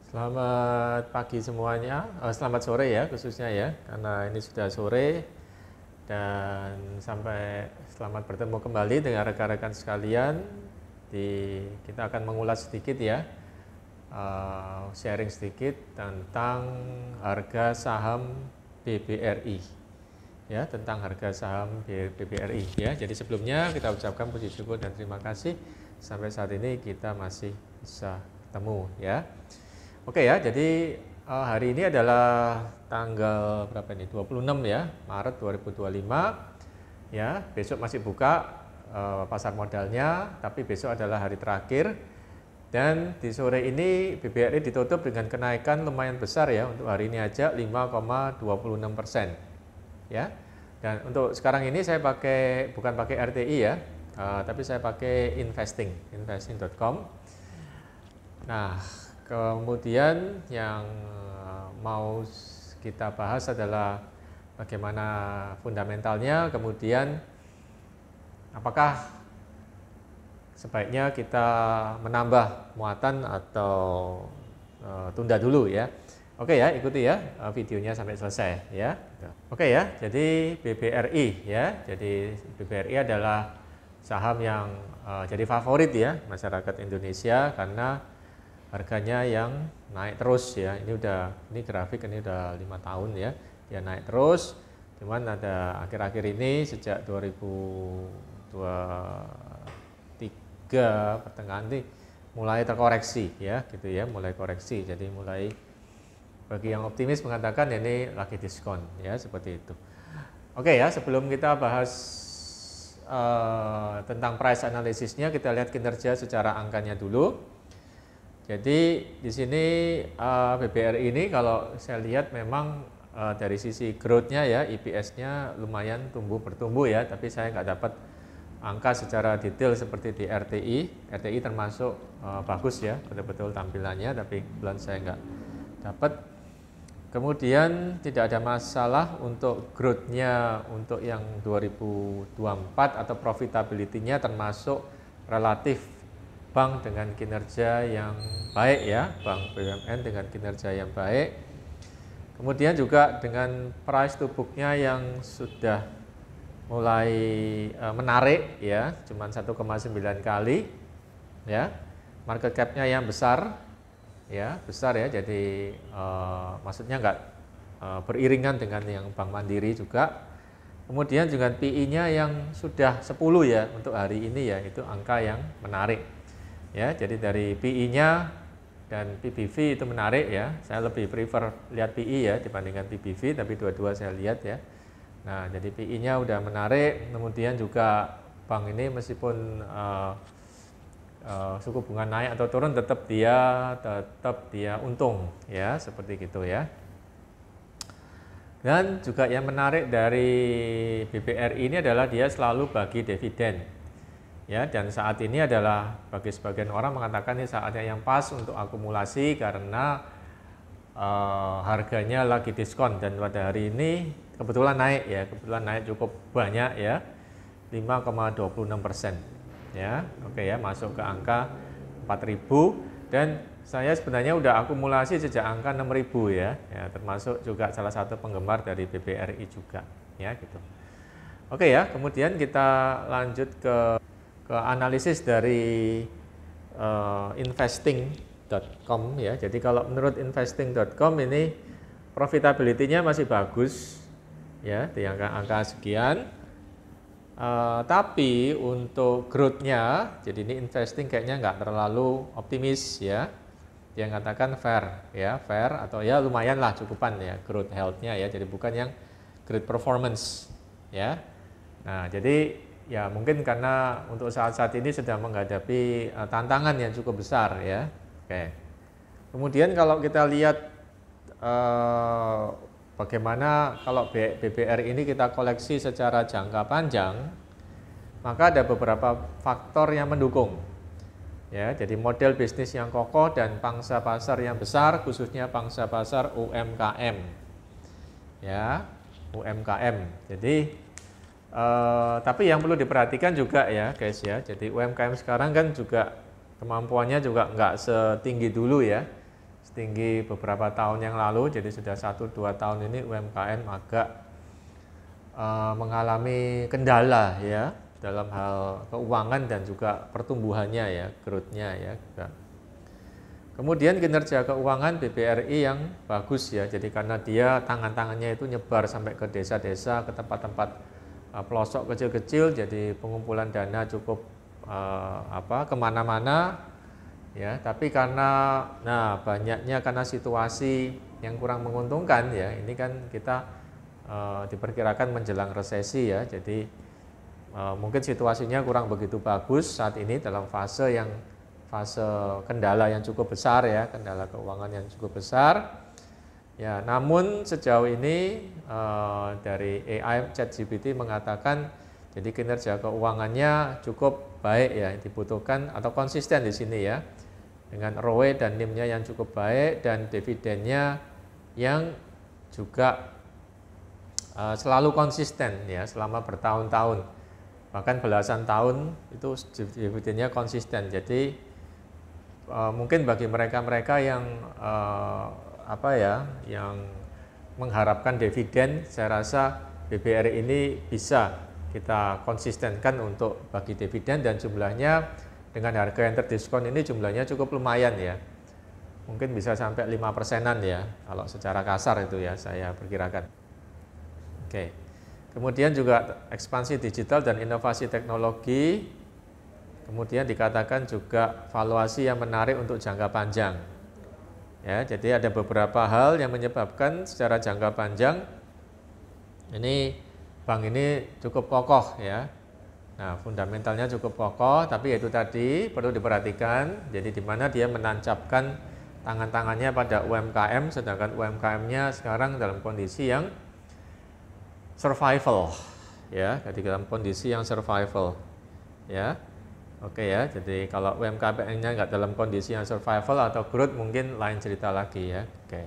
Selamat pagi semuanya, selamat sore ya khususnya ya, karena ini sudah sore dan selamat bertemu kembali dengan rekan-rekan sekalian. Kita akan mengulas sedikit ya, sharing sedikit tentang harga saham BBRI ya, tentang harga saham BBRI ya. Jadi sebelumnya kita ucapkan puji syukur dan terima kasih sampai saat ini kita masih bisa ketemu ya. Oke ya, jadi hari ini adalah tanggal berapa ini? 26 ya, Maret 2025. Ya, besok masih buka pasar modalnya, tapi besok adalah hari terakhir. Dan di sore ini BBRI ditutup dengan kenaikan lumayan besar ya, untuk hari ini aja 5,26%. Ya. Dan untuk sekarang ini saya bukan pakai RTI ya, tapi saya pakai investing.com. Nah, kemudian yang mau kita bahas adalah bagaimana fundamentalnya, kemudian apakah sebaiknya kita menambah muatan atau tunda dulu ya. Oke ya, ikuti ya videonya sampai selesai ya. Oke ya, jadi BBRI ya. Jadi BBRI adalah saham yang jadi favorit ya masyarakat Indonesia karena harganya yang naik terus ya. Ini grafik ini udah 5 tahun ya. Dia naik terus. Cuman ada akhir-akhir ini sejak 2023 pertengahan ini mulai terkoreksi ya, gitu ya, mulai koreksi. Jadi mulai bagi yang optimis mengatakan ini lagi diskon ya, seperti itu. Oke ya, sebelum kita bahas tentang price analysisnya, kita lihat kinerja secara angkanya dulu. Jadi di sini BBRI ini kalau saya lihat memang dari sisi growth-nya ya, EPS-nya lumayan bertumbuh ya, tapi saya nggak dapat angka secara detail seperti di RTI. RTI termasuk bagus ya, betul-betul tampilannya, tapi kebetulan saya nggak dapat. Kemudian tidak ada masalah untuk growth-nya untuk yang 2024 atau profitability-nya termasuk relatif bank dengan kinerja yang baik ya, bank BUMN dengan kinerja yang baik. Kemudian juga dengan price to book-nya yang sudah mulai menarik ya, cuman 1,9 kali ya. Market cap-nya yang besar ya, jadi maksudnya nggak beriringan dengan yang Bank Mandiri juga. Kemudian juga PI-nya yang sudah 10 ya untuk hari ini ya, itu angka yang menarik. Ya, jadi dari PI-nya dan PBV itu menarik ya. Saya lebih prefer lihat PI ya dibandingkan PBV, tapi dua-dua saya lihat ya. Nah, jadi PI-nya udah menarik. Kemudian juga bank ini meskipun suku bunga naik atau turun tetap dia untung ya, seperti gitu ya. Dan juga yang menarik dari BBRI ini adalah dia selalu bagi dividen. Ya, dan saat ini adalah bagi sebagian orang mengatakan ini saatnya yang pas untuk akumulasi karena harganya lagi diskon, dan pada hari ini kebetulan naik cukup banyak ya, 5,26% ya. Oke ya, masuk ke angka 4.000, dan saya sebenarnya udah akumulasi sejak angka 6.000 ya, termasuk juga salah satu penggemar dari BBRI juga ya, gitu. Oke ya, kemudian kita lanjut ke analisis dari investing.com ya. Jadi kalau menurut investing.com ini profitability-nya masih bagus ya, di angka sekian. Tapi untuk growth-nya, jadi ini investing kayaknya nggak terlalu optimis ya. Dia katakan fair atau ya lumayan lah, cukupan ya growth health-nya ya. Jadi bukan yang great performance ya. Nah, jadi ya mungkin karena untuk saat-saat ini sedang menghadapi tantangan yang cukup besar ya. Oke. Kemudian kalau kita lihat bagaimana kalau BBRI ini kita koleksi secara jangka panjang, maka ada beberapa faktor yang mendukung. Ya, jadi model bisnis yang kokoh dan pangsa pasar yang besar, khususnya pangsa pasar UMKM. Ya, UMKM. Jadi tapi yang perlu diperhatikan juga ya guys ya, jadi UMKM sekarang kan juga kemampuannya juga nggak setinggi dulu ya. setinggi beberapa tahun yang lalu. Jadi sudah 1-2 tahun ini UMKM agak mengalami kendala ya dalam hal keuangan dan juga pertumbuhannya ya, growth-nya ya. Kemudian kinerja keuangan BBRI yang bagus ya, jadi karena dia tangan-tangannya itu nyebar sampai ke desa-desa, ke tempat-tempat pelosok kecil-kecil, jadi pengumpulan dana cukup kemana-mana ya. Tapi karena banyaknya karena situasi yang kurang menguntungkan ya, ini kan kita diperkirakan menjelang resesi ya, jadi mungkin situasinya kurang begitu bagus saat ini dalam fase kendala yang cukup besar ya, kendala keuangan yang cukup besar. Ya, namun sejauh ini dari AI ChatGPT mengatakan jadi kinerja keuangannya cukup baik ya, dibutuhkan atau konsisten di sini ya, dengan ROE dan NIM-nya yang cukup baik dan dividennya yang juga selalu konsisten ya selama bertahun-tahun, bahkan belasan tahun itu dividennya konsisten. Jadi mungkin bagi mereka-mereka yang yang mengharapkan dividen, saya rasa BBRI ini bisa kita konsistenkan untuk bagi dividen, dan jumlahnya dengan harga yang terdiskon ini jumlahnya cukup lumayan ya. Mungkin bisa sampai 5%-an ya, kalau secara kasar itu ya saya perkirakan. Oke. Kemudian juga ekspansi digital dan inovasi teknologi. Kemudian dikatakan juga valuasi yang menarik untuk jangka panjang. Ya, jadi ada beberapa hal yang menyebabkan secara jangka panjang ini bank ini cukup kokoh ya. Nah, fundamentalnya cukup kokoh, tapi itu tadi perlu diperhatikan. Jadi di mana dia menancapkan tangan-tangannya pada UMKM, sedangkan UMKM-nya sekarang dalam kondisi yang survival ya, jadi dalam kondisi yang survival ya. Oke ya, jadi kalau UMKM-nya nggak dalam kondisi yang survival atau growth mungkin lain cerita lagi ya. Oke.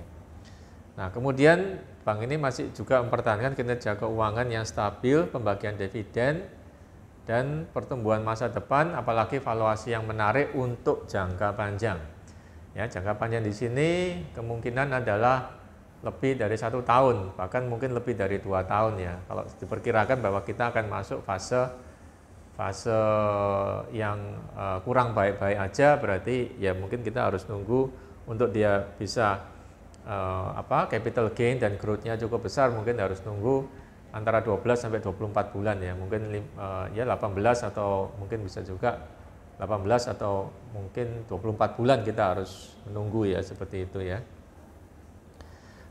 Nah, kemudian bank ini masih juga mempertahankan kinerja keuangan yang stabil, pembagian dividen dan pertumbuhan masa depan, apalagi valuasi yang menarik untuk jangka panjang. Ya, jangka panjang di sini kemungkinan adalah lebih dari 1 tahun, bahkan mungkin lebih dari 2 tahun ya. Kalau diperkirakan bahwa kita akan masuk fase yang kurang baik-baik aja, berarti ya mungkin kita harus nunggu untuk dia bisa capital gain dan growth-nya cukup besar, mungkin harus nunggu antara 12 sampai 24 bulan ya, mungkin 18 atau mungkin bisa juga 18 atau mungkin 24 bulan kita harus menunggu ya, seperti itu ya.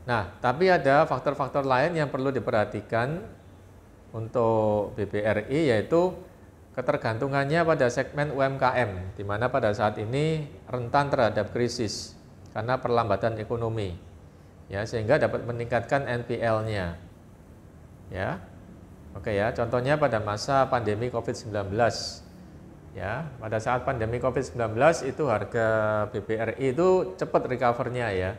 Nah, tapi ada faktor-faktor lain yang perlu diperhatikan untuk BBRI, yaitu ketergantungannya pada segmen UMKM, di mana pada saat ini rentan terhadap krisis karena perlambatan ekonomi, ya, sehingga dapat meningkatkan NPL-nya, ya. Oke ya, contohnya pada masa pandemi COVID-19, ya, pada saat pandemi COVID-19 itu harga BBRI itu cepat recover-nya ya,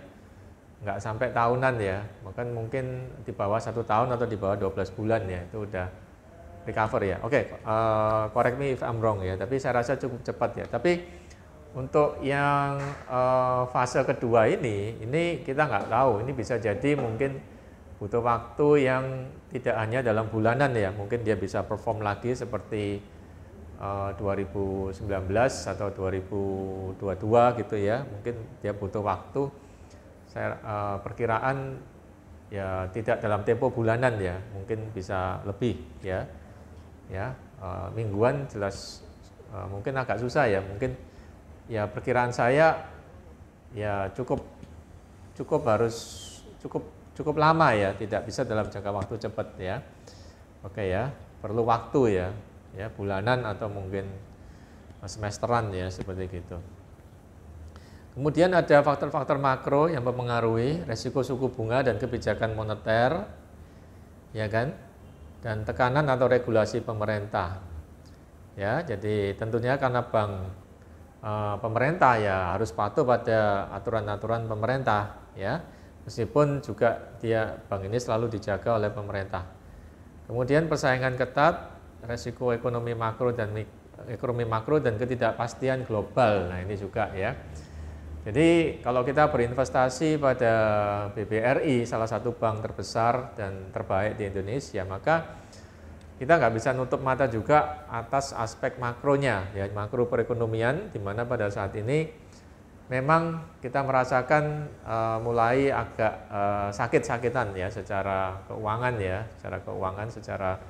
nggak sampai tahunan ya, bahkan mungkin di bawah 1 tahun atau di bawah 12 bulan ya, itu udah recover ya. Oke, correct me if I'm wrong ya, tapi saya rasa cukup cepat ya. Tapi untuk yang fase kedua ini kita nggak tahu, ini bisa jadi mungkin butuh waktu yang tidak hanya dalam bulanan ya, mungkin dia bisa perform lagi seperti 2019 atau 2022 gitu ya, mungkin dia butuh waktu. Saya perkiraan ya tidak dalam tempo bulanan ya, mungkin bisa lebih ya. Mingguan jelas mungkin agak susah ya, mungkin ya perkiraan saya ya cukup lama ya, tidak bisa dalam jangka waktu cepat ya. Oke ya, perlu waktu ya bulanan atau mungkin semesteran ya, seperti gitu. Kemudian ada faktor-faktor makro yang mempengaruhi resiko suku bunga dan kebijakan moneter, ya kan, dan tekanan atau regulasi pemerintah. Ya, jadi tentunya karena pemerintah ya harus patuh pada aturan-aturan pemerintah, ya, meskipun juga bank ini selalu dijaga oleh pemerintah. Kemudian persaingan ketat, resiko ekonomi makro dan ketidakpastian global. Nah, ini juga ya. Jadi kalau kita berinvestasi pada BBRI, salah satu bank terbesar dan terbaik di Indonesia, maka kita nggak bisa nutup mata juga atas aspek makronya, ya, makro perekonomian, di mana pada saat ini memang kita merasakan mulai agak sakit-sakitan ya secara keuangan ya, secara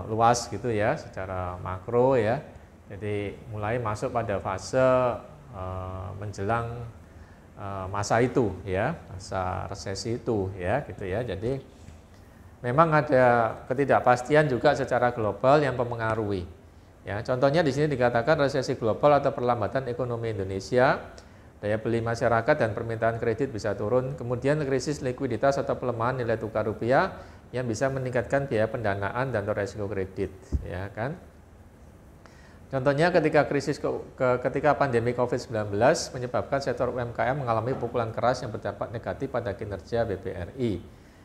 luas gitu ya, secara makro ya. Jadi mulai masuk pada fase menjelang masa itu ya, masa resesi itu ya gitu ya. Jadi memang ada ketidakpastian juga secara global yang mempengaruhi. Ya, contohnya di sini dikatakan resesi global atau perlambatan ekonomi Indonesia, daya beli masyarakat dan permintaan kredit bisa turun, kemudian krisis likuiditas atau pelemahan nilai tukar rupiah yang bisa meningkatkan biaya pendanaan dan risiko kredit, ya kan? Contohnya ketika pandemi COVID-19 menyebabkan sektor UMKM mengalami pukulan keras yang berdampak negatif pada kinerja BBRI.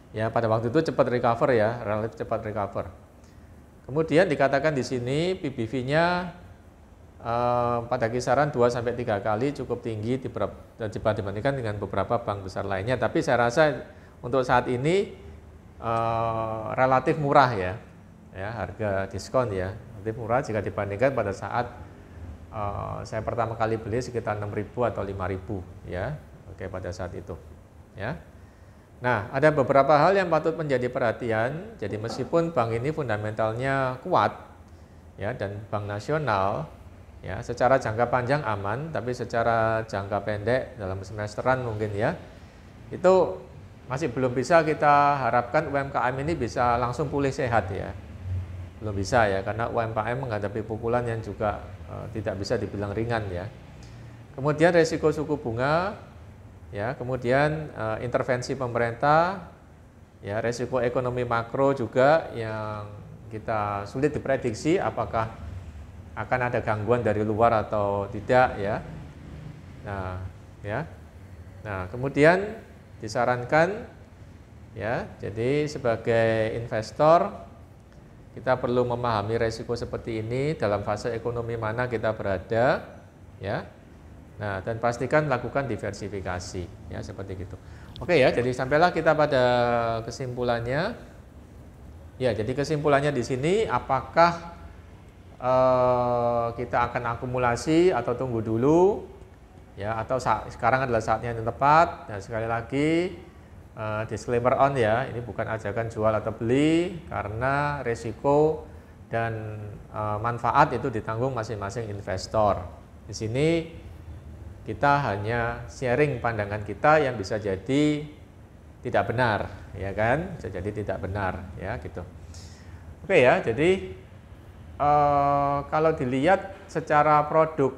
Ya, pada waktu itu cepat recover ya, relatif cepat recover. Kemudian dikatakan di sini PBV-nya pada kisaran 2-3 kali cukup tinggi dibandingkan dengan beberapa bank besar lainnya. Tapi saya rasa untuk saat ini relatif murah ya, harga diskon ya. Murah jika dibandingkan pada saat saya pertama kali beli sekitar 6.000 atau 5.000 ya, oke, pada saat itu ya. Nah, ada beberapa hal yang patut menjadi perhatian. Jadi meskipun bank ini fundamentalnya kuat ya, dan bank nasional ya, secara jangka panjang aman, tapi secara jangka pendek dalam semesteran mungkin ya, itu masih belum bisa kita harapkan UMKM ini bisa langsung pulih sehat ya. Belum bisa ya, karena UMKM menghadapi pukulan yang juga tidak bisa dibilang ringan ya. Kemudian resiko suku bunga ya, kemudian intervensi pemerintah ya, resiko ekonomi makro juga yang kita sulit diprediksi apakah akan ada gangguan dari luar atau tidak ya. Nah, kemudian disarankan ya, jadi sebagai investor kita perlu memahami resiko seperti ini dalam fase ekonomi mana kita berada ya. Nah, dan pastikan lakukan diversifikasi ya, seperti gitu. Oke ya, jadi sampailah kita pada kesimpulannya. Ya, jadi kesimpulannya di sini apakah kita akan akumulasi atau tunggu dulu ya, atau sekarang adalah saatnya yang tepat. Nah, sekali lagi disclaimer on ya, ini bukan ajakan jual atau beli karena risiko dan manfaat itu ditanggung masing-masing investor. Di sini kita hanya sharing pandangan kita yang bisa jadi tidak benar, ya kan? Bisa jadi tidak benar, ya gitu. Oke ya, jadi kalau dilihat secara produk,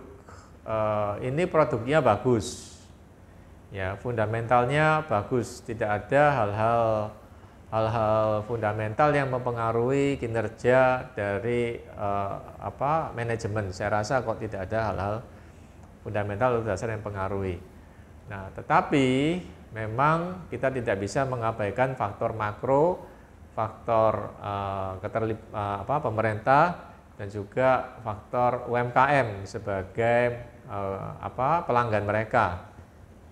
ini produknya bagus. Ya, fundamentalnya bagus, tidak ada hal-hal fundamental yang mempengaruhi kinerja dari manajemen. Saya rasa kok tidak ada hal-hal fundamental atau dasar yang mempengaruhi. Nah, tetapi memang kita tidak bisa mengabaikan faktor makro, faktor pemerintah dan juga faktor UMKM sebagai pelanggan mereka.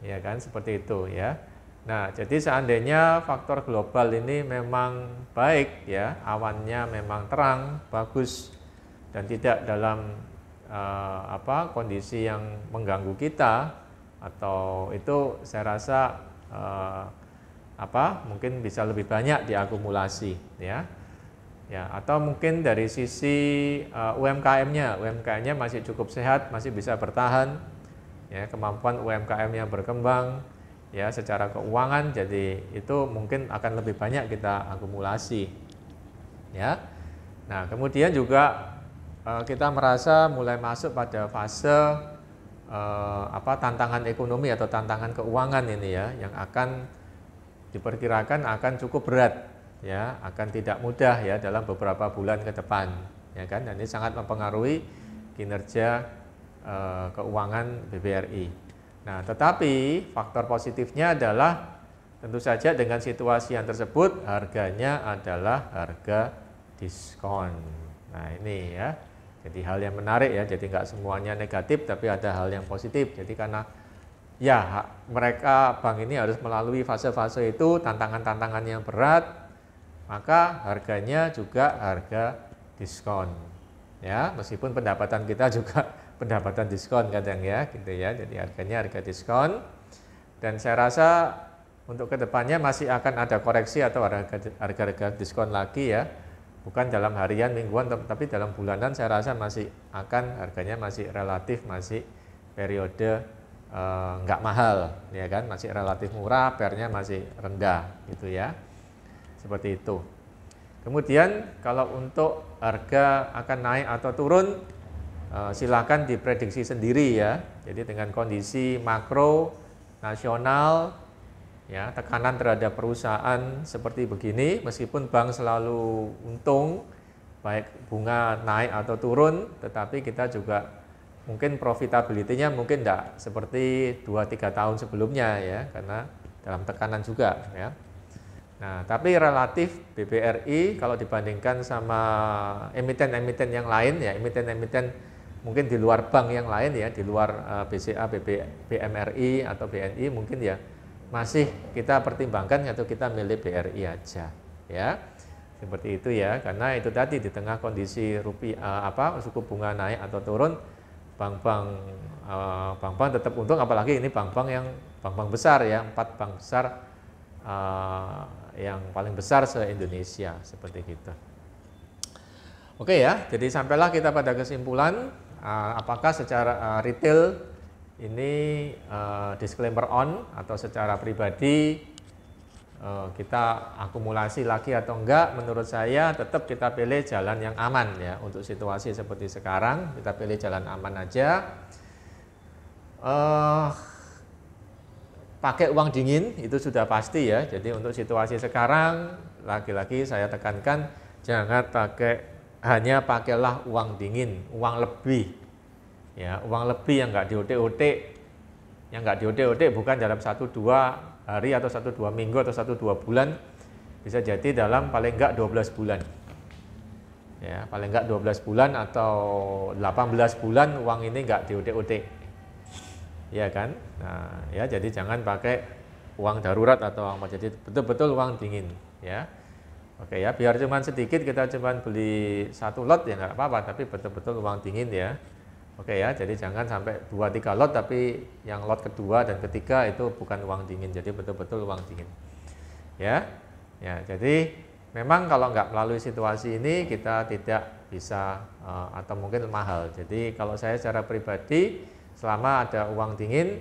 Ya kan, seperti itu ya. Nah, jadi seandainya faktor global ini memang baik ya, awannya memang terang, bagus dan tidak dalam kondisi yang mengganggu kita, atau itu saya rasa mungkin bisa lebih banyak diakumulasi ya. Ya, atau mungkin dari sisi UMKM-nya masih cukup sehat, masih bisa bertahan. Ya, kemampuan UMKM yang berkembang ya secara keuangan, jadi itu mungkin akan lebih banyak kita akumulasi ya. Nah, kemudian juga kita merasa mulai masuk pada fase tantangan ekonomi atau tantangan keuangan ini ya, yang akan diperkirakan akan cukup berat ya, akan tidak mudah ya dalam beberapa bulan ke depan ya kan. Dan ini sangat mempengaruhi kinerja keuangan BBRI. Nah, tetapi faktor positifnya adalah tentu saja dengan situasi yang tersebut harganya adalah harga diskon. Nah, ini ya, jadi hal yang menarik ya. Jadi nggak semuanya negatif, tapi ada hal yang positif. Jadi karena ya mereka bank ini harus melalui fase-fase itu, tantangan-tantangan yang berat, maka harganya juga harga diskon. Ya, meskipun pendapatan kita juga pendapatan diskon kadang ya, gitu ya. Jadi harganya harga diskon. Dan saya rasa untuk kedepannya masih akan ada koreksi atau harga-harga diskon lagi ya. Bukan dalam harian, mingguan, tapi dalam bulanan saya rasa masih akan harganya masih relatif, masih periode nggak mahal, ya kan, masih relatif murah, pernya masih rendah, gitu ya, seperti itu. Kemudian kalau untuk harga akan naik atau turun, silakan diprediksi sendiri ya. Jadi dengan kondisi makro nasional, ya, tekanan terhadap perusahaan seperti begini, meskipun bank selalu untung, baik bunga naik atau turun, tetapi kita juga mungkin profitability-nya mungkin tidak seperti 2-3 tahun sebelumnya ya, karena dalam tekanan juga ya. Nah, tapi relatif BBRI kalau dibandingkan sama emiten-emiten yang lain ya, emiten-emiten mungkin di luar bank yang lain ya, di luar BCA, BMRI atau BNI mungkin ya, masih kita pertimbangkan atau kita milih BRI aja ya, seperti itu ya, karena itu tadi di tengah kondisi rupiah suku bunga naik atau turun, bank-bank tetap untung, apalagi ini bank-bank yang bank-bank besar ya, 4 bank besar yang paling besar se-Indonesia, seperti itu. Oke ya, jadi sampailah kita pada kesimpulan apakah secara retail ini disclaimer on atau secara pribadi kita akumulasi lagi atau enggak. Menurut saya tetap kita pilih jalan yang aman ya, untuk situasi seperti sekarang kita pilih jalan aman aja. Pakai uang dingin itu sudah pasti ya. Jadi untuk situasi sekarang lagi-lagi saya tekankan, jangan hanya pakailah uang dingin, uang lebih. Ya, uang lebih yang nggak diotek-otek, bukan dalam 1-2 hari atau 1-2 minggu atau 1-2 bulan, bisa jadi dalam paling nggak 12 bulan. Ya, paling nggak 12 bulan atau 18 bulan uang ini nggak diotek-otek. Ya kan? Nah, ya jadi jangan pakai uang darurat atau uang, jadi betul-betul uang dingin ya. Oke ya, biar cuman sedikit, kita cuman beli 1 lot ya nggak apa-apa, tapi betul-betul uang dingin ya. Oke ya, jadi jangan sampai 2-3 lot, tapi yang lot kedua dan ketiga itu bukan uang dingin, jadi betul-betul uang dingin. Ya, ya, jadi memang kalau nggak melalui situasi ini kita tidak bisa atau mungkin mahal. Jadi kalau saya secara pribadi, selama ada uang dingin,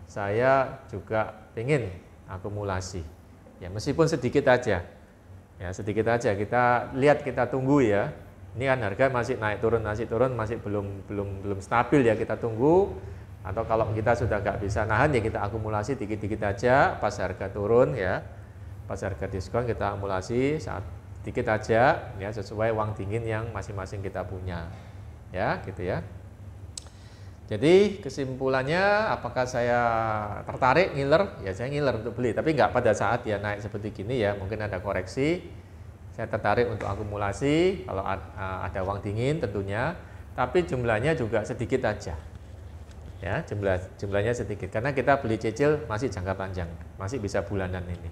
saya juga ingin akumulasi. Ya, meskipun sedikit aja. Ya, sedikit aja. Kita lihat, kita tunggu ya. Ini kan harga masih naik turun, masih belum stabil ya, kita tunggu. Atau kalau kita sudah nggak bisa nahan ya kita akumulasi dikit-dikit aja, pas harga turun ya, pas harga diskon kita akumulasi saat dikit aja ya, sesuai uang dingin yang masing-masing kita punya ya, gitu ya. Jadi kesimpulannya, apakah saya tertarik ngiler? Ya saya ngiler untuk beli, tapi nggak pada saat ya naik seperti gini ya, mungkin ada koreksi. Saya tertarik untuk akumulasi kalau ada uang dingin tentunya, tapi jumlahnya juga sedikit aja. Ya, jumlahnya sedikit karena kita beli cicil masih jangka panjang, masih bisa bulanan ini.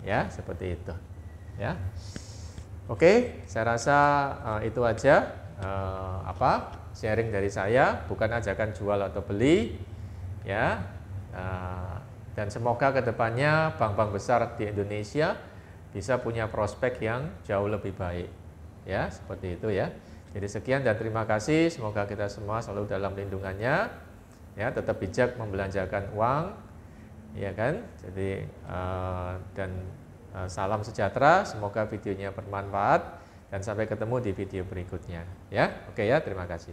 Ya, seperti itu. Ya. Oke, saya rasa itu aja sharing dari saya, bukan ajakan jual atau beli. Ya. Dan semoga kedepannya bank-bank besar di Indonesia bisa punya prospek yang jauh lebih baik ya, seperti itu ya. Jadi sekian dan terima kasih, semoga kita semua selalu dalam lindungannya ya, tetap bijak membelanjakan uang ya kan. Jadi salam sejahtera, semoga videonya bermanfaat dan sampai ketemu di video berikutnya ya. Oke ya, terima kasih.